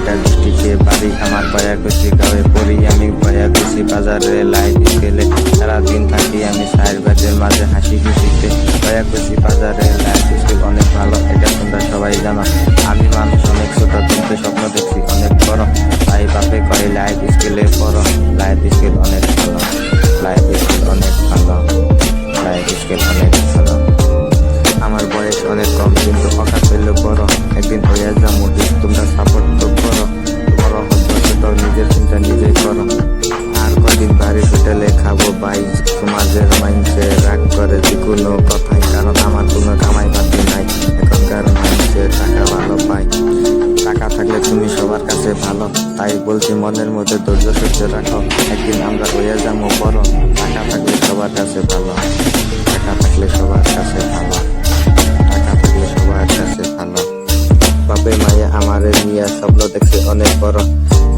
একটা গোষ্ঠীকে বাড়ি আমার বয়াকুচি গাঁয়ে পড়ি আমি বয়াকুচি বাজারে লাইফ স্কেলে সারাদিন থাকি আমি সাহের বাজের মাঝে হাসি খুশিতে বয়াকুচি বাজারে লাইফ স্কেল অনেক ভালো, এটা তোমরা সবাই জানো। আমি মানুষ অনেক ছোট কিন্তু স্বপ্ন দেখছি অনেক বড়, তাই বাপে কয় লাইফ স্কেলে পড়ো। লাইফ স্কেল অনেক ভালো, লাইফ স্কেল অনেক ভালো, লাইফ স্কেল অনেক ভালো। আমার বয়স অনেক কম কিন্তু অকাশ হইলে বড়, একদিন হইয়া যাবো, তোমরা সাপোর্ট তো করো। বড় হচ্ছে তো নিজের চিন্তা নিজেই করো। আর কদিন বাড়ি হোটেলে খাবো ভাই, সমাজের মাইন্ডে রাগ করে যে কোনো কথাই, কারণ আমার কোনো কামাই পাতি নাই। এখনকার মাইন্ডে টাকা ভালো পাই, টাকা থাকলে তুমি সবার কাছে ভালো, তাই বলছি মনের মধ্যে ধৈর্য সহ্য রাখো, একদিন আমরা হইয়া যাবো বড়। টাকা থাকলে সবার কাছে ভালো, টাকা থাকলে সবার কাছে ভালো, টাকা থাকলে সবার কাছে ভালো। বাপে মায়ে আমারে নিয়ে স্বপ্ন দেখছে অনেক বড়,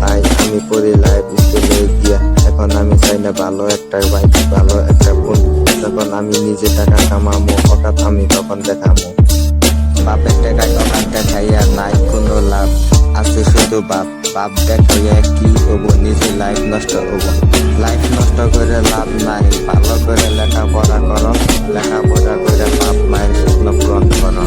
তাই আমি পড়ি লাইফ স্কুলে গিয়া। এখন আমি চাই না ভালো একটা বাইক, ভালো একটা ফোন, যখন আমি নিজে টাকা কামামো অকাত আমি তখন দেখামো। বাপের টাকায় অকাত দেখাইয়া নাই কোনো লাভ, আছে শুধু বাপ। বাপ দেখাইয়া কি হবো, নিজে লাইফ নষ্ট হবো। লাইফ নষ্ট করে লাভ নাই, ভালো করে লেখাপড়া করো, লেখাপড়া করে বাপ মায়ের স্বপ্ন পূরণ করো।